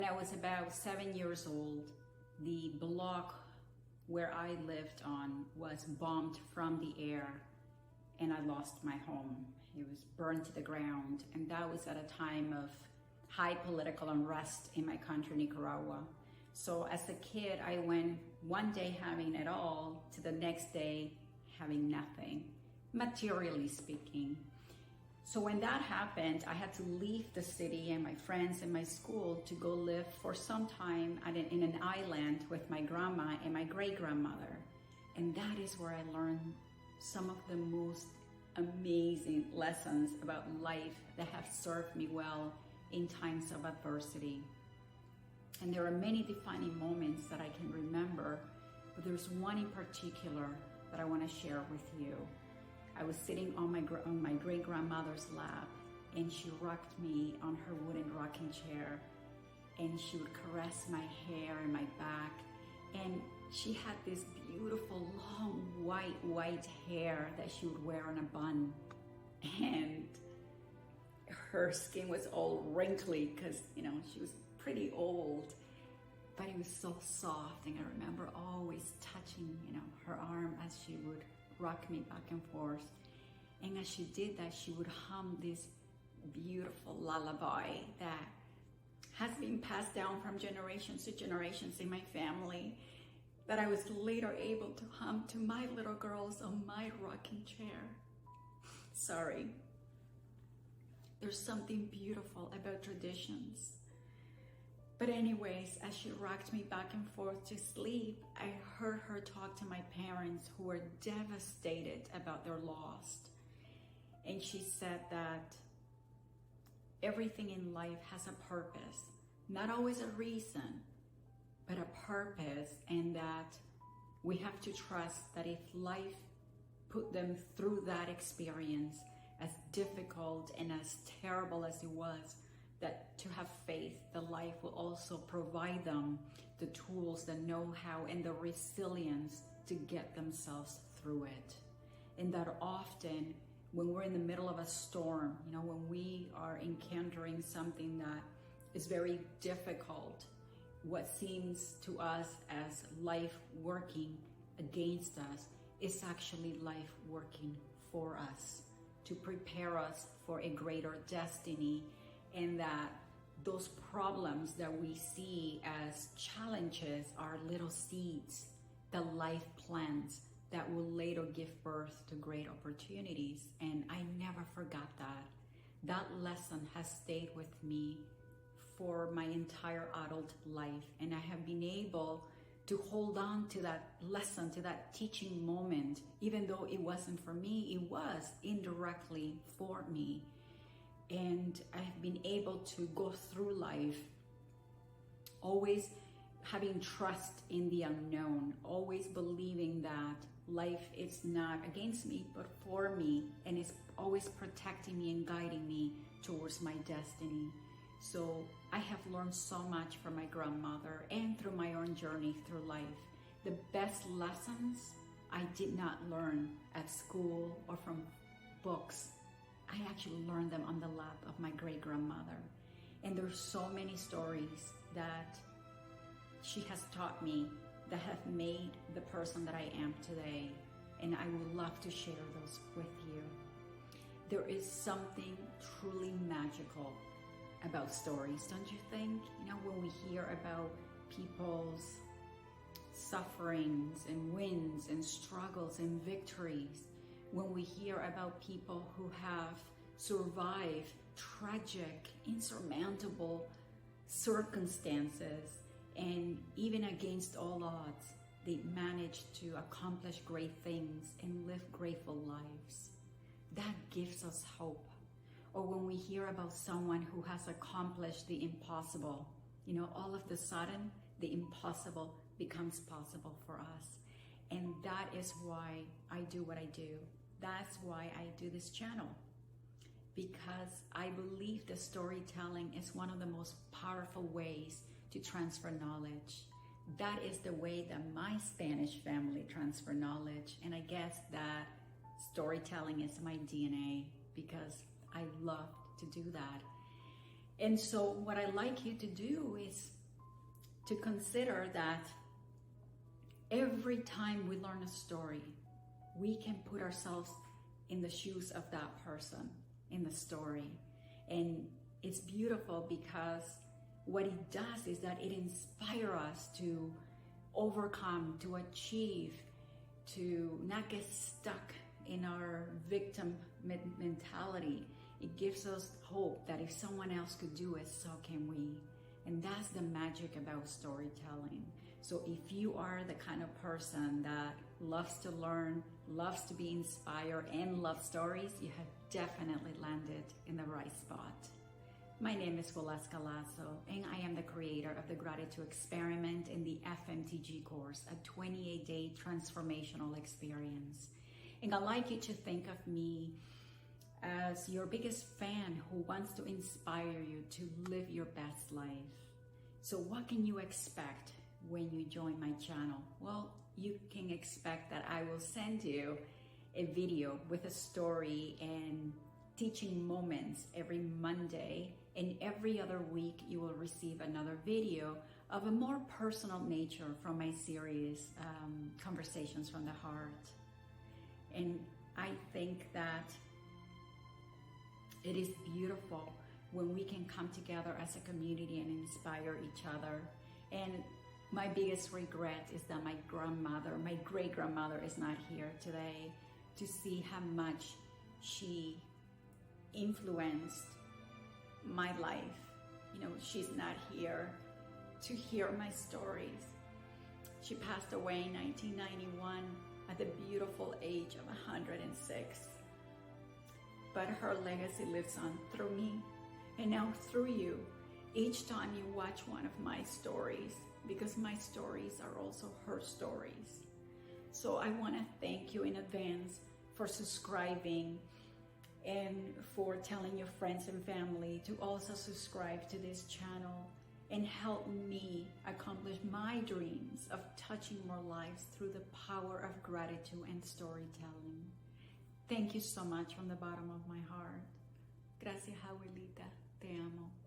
When I was about 7 years old, the block where I lived on was bombed from the air and I lost my home. It was burned to the ground, and that was at a time of high political unrest in my country, Nicaragua. So as a kid, I went one day having it all to the next day having nothing, materially speaking. So when that happened, I had to leave the city and my friends and my school to go live for some time in an island with my grandma and my great-grandmother. And that is where I learned some of the most amazing lessons about life that have served me well in times of adversity. And there are many defining moments that I can remember, but there's one in particular that I want to share with you. I was sitting on my great-grandmother's lap, and she rocked me on her wooden rocking chair, and she would caress my hair and my back, and she had this beautiful long white hair that she would wear on a bun, and her skin was all wrinkly because, you know, she was pretty old, but it was so soft. And I remember always touching, you know, her arm as she would rock me back and forth. And as she did that, she would hum this beautiful lullaby that has been passed down from generations to generations in my family, that I was later able to hum to my little girls on my rocking chair. Sorry. There's something beautiful about traditions. But anyways, as she rocked me back and forth to sleep, I heard her talk to my parents who were devastated about their loss. And she said that everything in life has a purpose, not always a reason, but a purpose, and that we have to trust that if life put them through that experience, as difficult and as terrible as it was, that to have faith that life will also provide them the tools, the know-how, and the resilience to get themselves through it. And that often when we're in the middle of a storm, you know, when we are encountering something that is very difficult, what seems to us as life working against us is actually life working for us, to prepare us for a greater destiny. And that those problems that we see as challenges are little seeds, the life plants that will later give birth to great opportunities. And I never forgot that. That lesson has stayed with me for my entire adult life. And I have been able to hold on to that lesson, to that teaching moment, even though it wasn't for me, it was indirectly for me. And I have been able to go through life always having trust in the unknown, always believing that life is not against me, but for me, and is always protecting me and guiding me towards my destiny. So I have learned so much from my grandmother and through my own journey through life. The best lessons I did not learn at school or from books. I actually learned them on the lap of my great-grandmother. And there's so many stories that she has taught me that have made the person that I am today. And I would love to share those with you. There is something truly magical about stories, don't you think? You know, when we hear about people's sufferings and wins and struggles and victories, when we hear about people who have survived tragic, insurmountable circumstances, and even against all odds, they manage to accomplish great things and live grateful lives. That gives us hope. Or when we hear about someone who has accomplished the impossible, you know, all of a sudden, the impossible becomes possible for us. And that is why I do what I do. That's why I do this channel, because I believe that storytelling is one of the most powerful ways to transfer knowledge. That is the way that my Spanish family transfer knowledge. And I guess that storytelling is my DNA, because I love to do that. And so what I'd like you to do is to consider that every time we learn a story, we can put ourselves in the shoes of that person in the story. And it's beautiful because what it does is that it inspires us to overcome, to achieve, to not get stuck in our victim mentality. It gives us hope that if someone else could do it, so can we. And that's the magic about storytelling. So if you are the kind of person that loves to learn, loves to be inspired, and loves stories, you have definitely landed in the right spot. My name is Waleuska Lazo, and I am the creator of the Gratitude Experiment in the FMTG course, a 28-day transformational experience. And I'd like you to think of me as your biggest fan who wants to inspire you to live your best life. So what can you expect when you join my channel? Well, you can expect that I will send you a video with a story and teaching moments every Monday, and every other week you will receive another video of a more personal nature from my series, Conversations from the Heart. And I think that it is beautiful when we can come together as a community and inspire each other. And my biggest regret is that my grandmother, my great-grandmother, is not here today to see how much she influenced my life. You know, she's not here to hear my stories. She passed away in 1991 at the beautiful age of 106. But her legacy lives on through me and now through you each time you watch one of my stories, because my stories are also her stories. So I want to thank you in advance for subscribing and for telling your friends and family to also subscribe to this channel and help me accomplish my dreams of touching more lives through the power of gratitude and storytelling. Thank you so much from the bottom of my heart. Gracias, abuelita. Te amo.